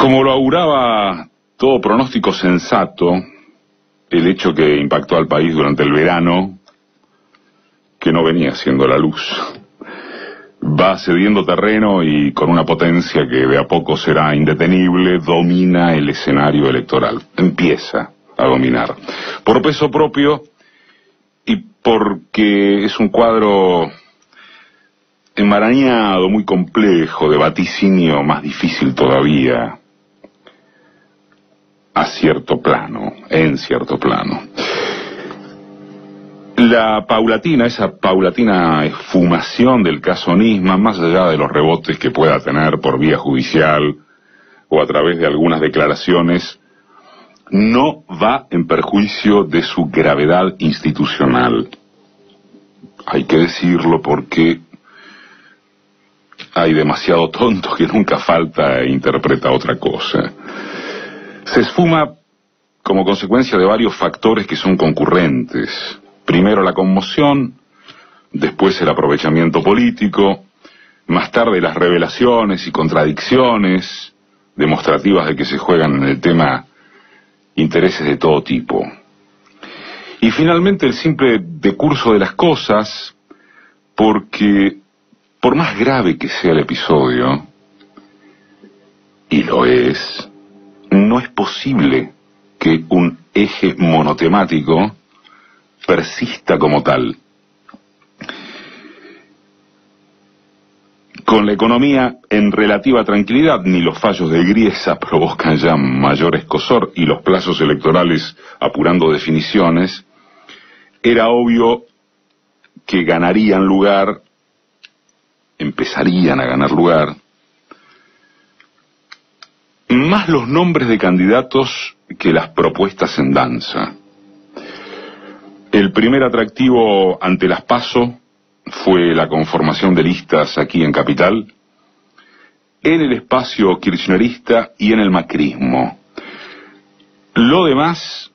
Como lo auguraba todo pronóstico sensato, el hecho que impactó al país durante el verano, que no venía siendo la luz, va cediendo terreno y con una potencia que de a poco será indetenible, domina el escenario electoral. Empieza a dominar. Por peso propio y porque es un cuadro enmarañado, muy complejo, de vaticinio más difícil todavía, a cierto plano, en cierto plano. Esa paulatina esfumación del caso Nisman, más allá de los rebotes que pueda tener por vía judicial o a través de algunas declaraciones, no va en perjuicio de su gravedad institucional. Hay que decirlo porque hay demasiado tonto que nunca falta e interpreta otra cosa. Se esfuma como consecuencia de varios factores que son concurrentes. Primero la conmoción, después el aprovechamiento político, más tarde las revelaciones y contradicciones demostrativas de que se juegan en el tema intereses de todo tipo. Y finalmente el simple decurso de las cosas, porque por más grave que sea el episodio, y lo es, no es posible que un eje monotemático persista como tal. Con la economía en relativa tranquilidad, ni los fallos de Griesa provocan ya mayor escozor y los plazos electorales apurando definiciones, era obvio que ganarían lugar, empezarían a ganar lugar, más los nombres de candidatos que las propuestas en danza. El primer atractivo ante las PASO fue la conformación de listas aquí en Capital, en el espacio kirchnerista y en el macrismo. Lo demás,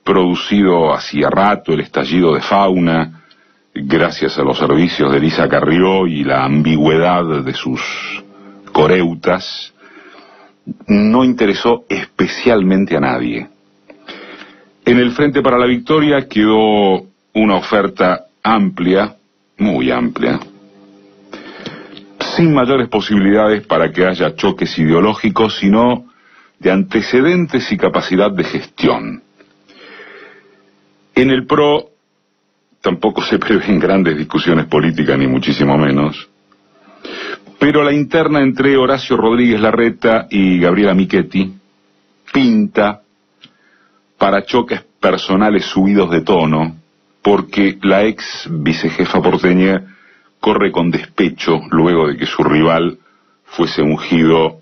producido hacía rato el estallido de Fauna, gracias a los servicios de Elisa Carrió y la ambigüedad de sus coreutas, no interesó especialmente a nadie. En el Frente para la Victoria quedó una oferta amplia, muy amplia, sin mayores posibilidades para que haya choques ideológicos, sino de antecedentes y capacidad de gestión. En el PRO tampoco se prevén grandes discusiones políticas, ni muchísimo menos, pero la interna entre Horacio Rodríguez Larreta y Gabriela Michetti pinta para choques personales subidos de tono, porque la ex vicejefa porteña corre con despecho luego de que su rival fuese ungido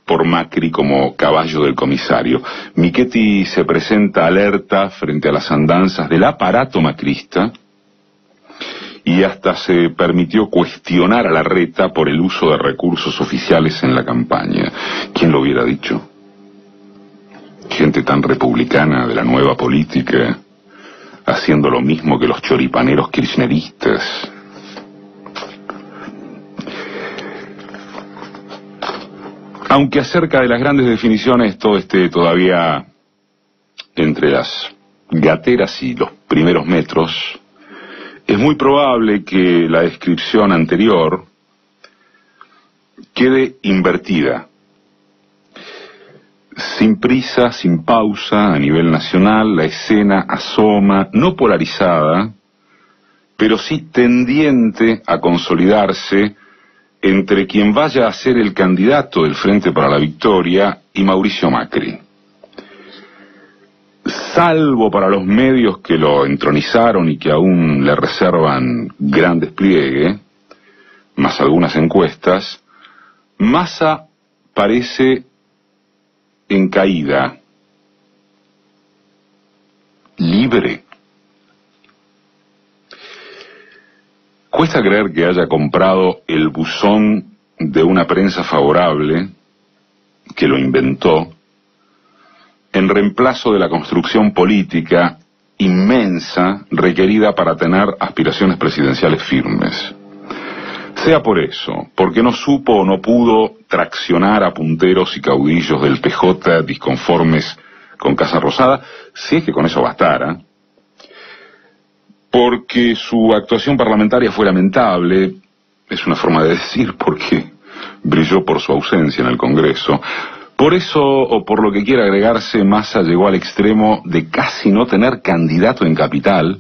por Macri como caballo del comisario. Michetti se presenta alerta frente a las andanzas del aparato macrista y hasta se permitió cuestionar a Larreta por el uso de recursos oficiales en la campaña. ¿Quién lo hubiera dicho? Gente tan republicana de la nueva política, haciendo lo mismo que los choripaneros kirchneristas. Aunque acerca de las grandes definiciones todo esté todavía entre las gateras y los primeros metros, es muy probable que la descripción anterior quede invertida. Sin prisa, sin pausa, a nivel nacional, la escena asoma, no polarizada, pero sí tendiente a consolidarse entre quien vaya a ser el candidato del Frente para la Victoria y Mauricio Macri. Salvo para los medios que lo entronizaron y que aún le reservan gran despliegue, más algunas encuestas, Massa parece en caída, libre. Cuesta creer que haya comprado el buzón de una prensa favorable, que lo inventó, en reemplazo de la construcción política inmensa requerida para tener aspiraciones presidenciales firmes. Sea por eso, porque no supo o no pudo traccionar a punteros y caudillos del PJ disconformes con Casa Rosada, si es que con eso bastara, porque su actuación parlamentaria fue lamentable, es una forma de decir, porque brilló por su ausencia en el Congreso. Por eso, o por lo que quiera agregarse, Massa llegó al extremo de casi no tener candidato en capital,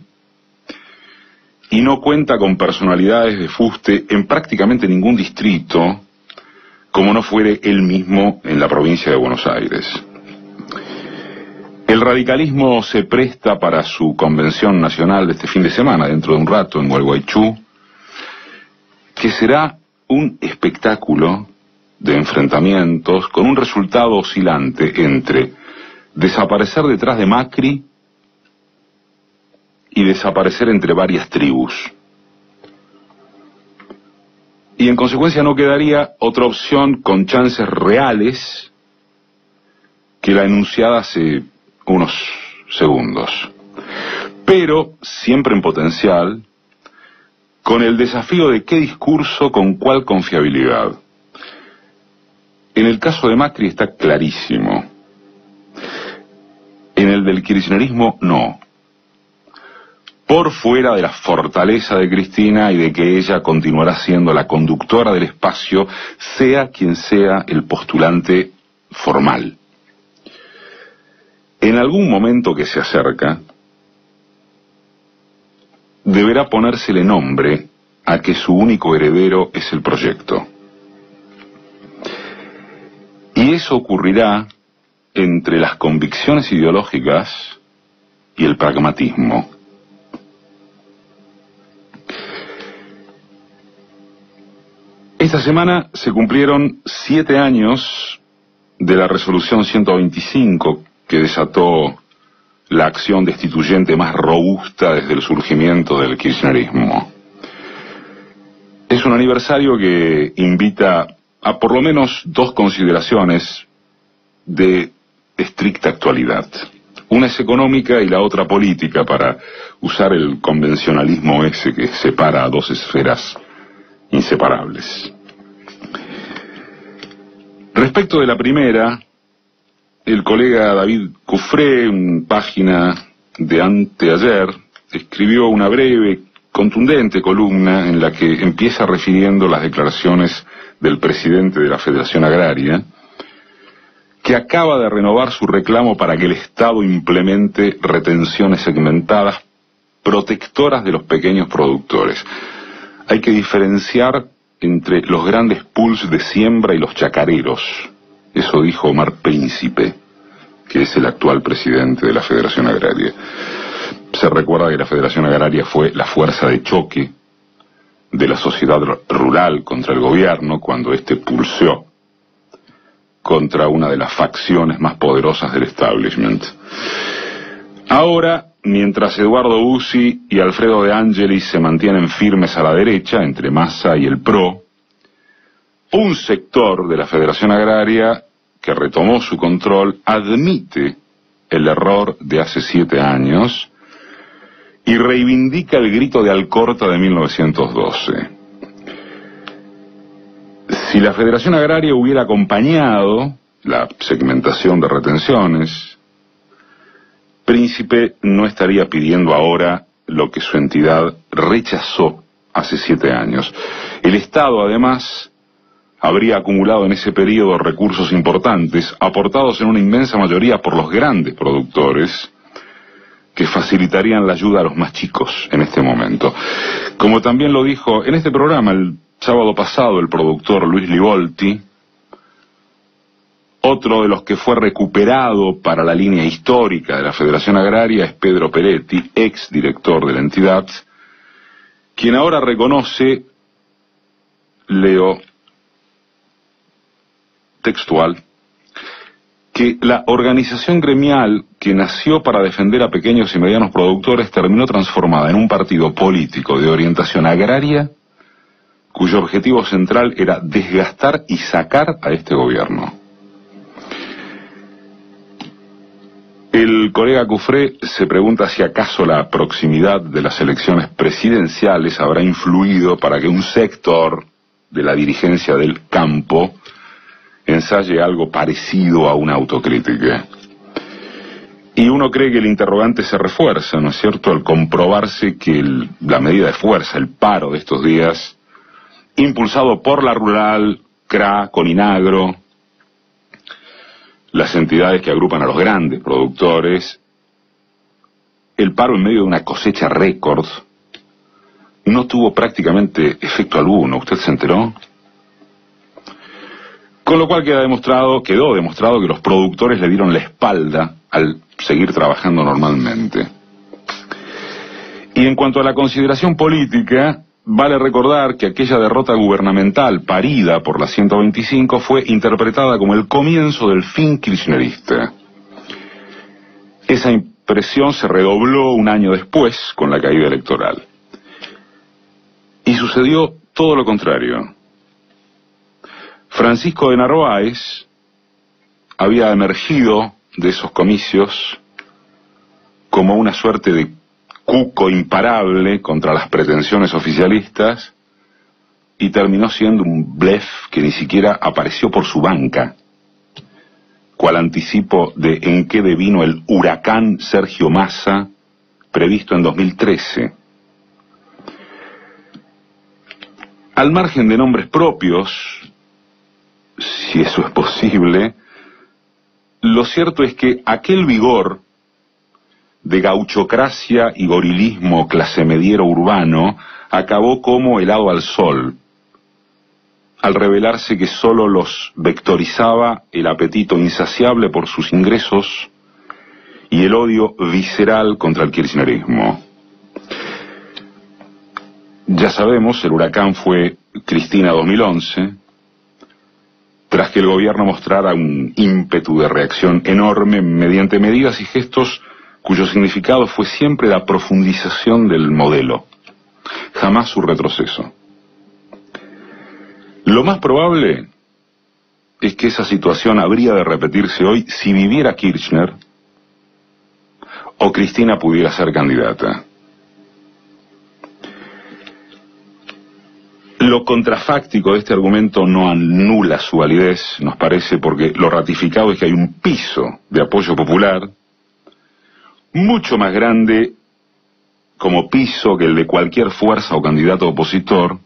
y no cuenta con personalidades de fuste en prácticamente ningún distrito, como no fuere él mismo en la provincia de Buenos Aires. El radicalismo se presta para su convención nacional de este fin de semana, dentro de un rato, en Gualeguaychú, que será un espectáculo de enfrentamientos con un resultado oscilante entre desaparecer detrás de Macri y desaparecer entre varias tribus. Y en consecuencia no quedaría otra opción con chances reales que la enunciada hace unos segundos. Pero, siempre en potencial, con el desafío de qué discurso con cuál confiabilidad. En el caso de Macri está clarísimo. En el del kirchnerismo, no. Por fuera de la fortaleza de Cristina y de que ella continuará siendo la conductora del espacio, sea quien sea el postulante formal. En algún momento que se acerca, deberá ponérsele nombre a que su único heredero es el proyecto. Y eso ocurrirá entre las convicciones ideológicas y el pragmatismo. Esta semana se cumplieron 7 años de la resolución 125 que desató la acción destituyente más robusta desde el surgimiento del kirchnerismo. Es un aniversario que invita a por lo menos 2 consideraciones de estricta actualidad. Una es económica y la otra política, para usar el convencionalismo ese que separa a 2 esferas inseparables. Respecto de la primera, el colega David Cufré, en página de anteayer, escribió una breve, contundente columna en la que empieza refiriendo las declaraciones del presidente de la Federación Agraria, que acaba de renovar su reclamo para que el Estado implemente retenciones segmentadas protectoras de los pequeños productores. Hay que diferenciar entre los grandes pools de siembra y los chacareros. Eso dijo Omar Príncipe, que es el actual presidente de la Federación Agraria. Se recuerda que la Federación Agraria fue la fuerza de choque de la sociedad rural contra el gobierno cuando éste pulseó contra una de las facciones más poderosas del establishment. Ahora, mientras Eduardo Bussi y Alfredo De Angelis se mantienen firmes a la derecha, entre Massa y el PRO, un sector de la Federación Agraria que retomó su control admite el error de hace 7 años y reivindica el grito de Alcorta de 1912. Si la Federación Agraria hubiera acompañado la segmentación de retenciones, Príncipe no estaría pidiendo ahora lo que su entidad rechazó hace 7 años. El Estado, además, habría acumulado en ese periodo recursos importantes, aportados en una inmensa mayoría por los grandes productores, que facilitarían la ayuda a los más chicos en este momento. Como también lo dijo en este programa el sábado pasado el productor Luis Livolti, otro de los que fue recuperado para la línea histórica de la Federación Agraria es Pedro Peretti, ex director de la entidad, quien ahora reconoce, leo textual, que la organización gremial que nació para defender a pequeños y medianos productores terminó transformada en un partido político de orientación agraria cuyo objetivo central era desgastar y sacar a este gobierno. El colega Cufré se pregunta si acaso la proximidad de las elecciones presidenciales habrá influido para que un sector de la dirigencia del campo ensaye algo parecido a una autocrítica. Y uno cree que el interrogante se refuerza, ¿no es cierto?, al comprobarse que la medida de fuerza, el paro de estos días, impulsado por la Rural, CRA, Coninagro, las entidades que agrupan a los grandes productores, el paro en medio de una cosecha récord, no tuvo prácticamente efecto alguno. ¿Usted se enteró? Con lo cual quedó demostrado que los productores le dieron la espalda al seguir trabajando normalmente. Y en cuanto a la consideración política, vale recordar que aquella derrota gubernamental parida por la 125 fue interpretada como el comienzo del fin kirchnerista. Esa impresión se redobló un año después con la caída electoral. Y sucedió todo lo contrario. Francisco de Narváez había emergido de esos comicios como una suerte de cuco imparable contra las pretensiones oficialistas y terminó siendo un blef que ni siquiera apareció por su banca, cual anticipo de en qué devino el huracán Sergio Massa previsto en 2013. Al margen de nombres propios, si eso es posible, lo cierto es que aquel vigor de gauchocracia y gorilismo clasemediero urbano acabó como helado al sol, al revelarse que solo los vectorizaba el apetito insaciable por sus ingresos y el odio visceral contra el kirchnerismo. Ya sabemos, el huracán fue Cristina 2011, tras que el gobierno mostrara un ímpetu de reacción enorme mediante medidas y gestos cuyo significado fue siempre la profundización del modelo, jamás su retroceso. Lo más probable es que esa situación habría de repetirse hoy si viviera Kirchner o Cristina pudiera ser candidata. Lo contrafáctico de este argumento no anula su validez, nos parece, porque lo ratificado es que hay un piso de apoyo popular mucho más grande como piso que el de cualquier fuerza o candidato opositor,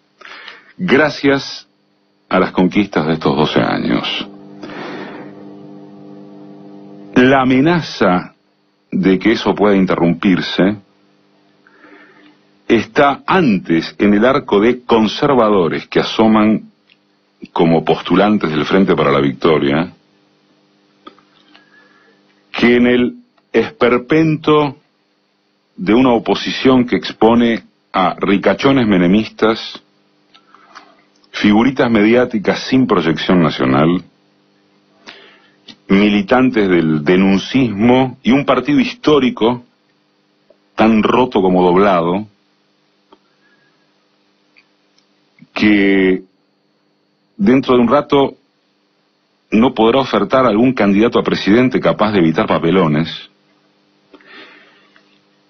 gracias a las conquistas de estos 12 años. La amenaza de que eso pueda interrumpirse está antes en el arco de conservadores que asoman como postulantes del Frente para la Victoria, que en el esperpento de una oposición que expone a ricachones menemistas, figuritas mediáticas sin proyección nacional, militantes del denuncismo y un partido histórico tan roto como doblado, que dentro de un rato no podrá ofertar algún candidato a presidente capaz de evitar papelones,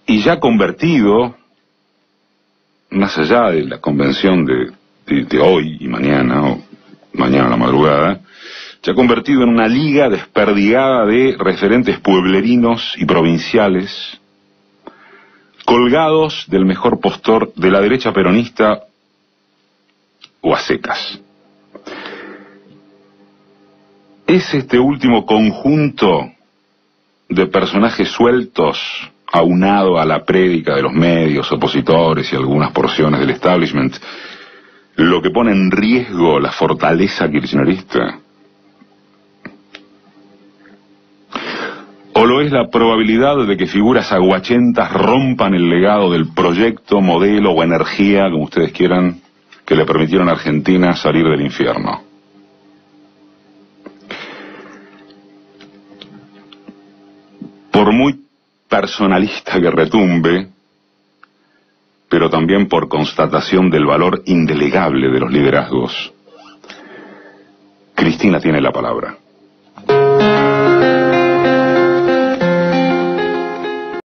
y ya convertido, más allá de la convención de hoy y mañana, o mañana a la madrugada, ya convertido en una liga desperdigada de referentes pueblerinos y provinciales, colgados del mejor postor de la derecha peronista o a secas. Es este último conjunto de personajes sueltos, aunado a la prédica de los medios opositores y algunas porciones del establishment, lo que pone en riesgo la fortaleza kirchnerista. ¿O lo es la probabilidad de que figuras aguachentas rompan el legado del proyecto, modelo o energía, como ustedes quieran, que le permitieron a Argentina salir del infierno? Por muy personalista que retumbe, pero también por constatación del valor indelegable de los liderazgos, Cristina tiene la palabra.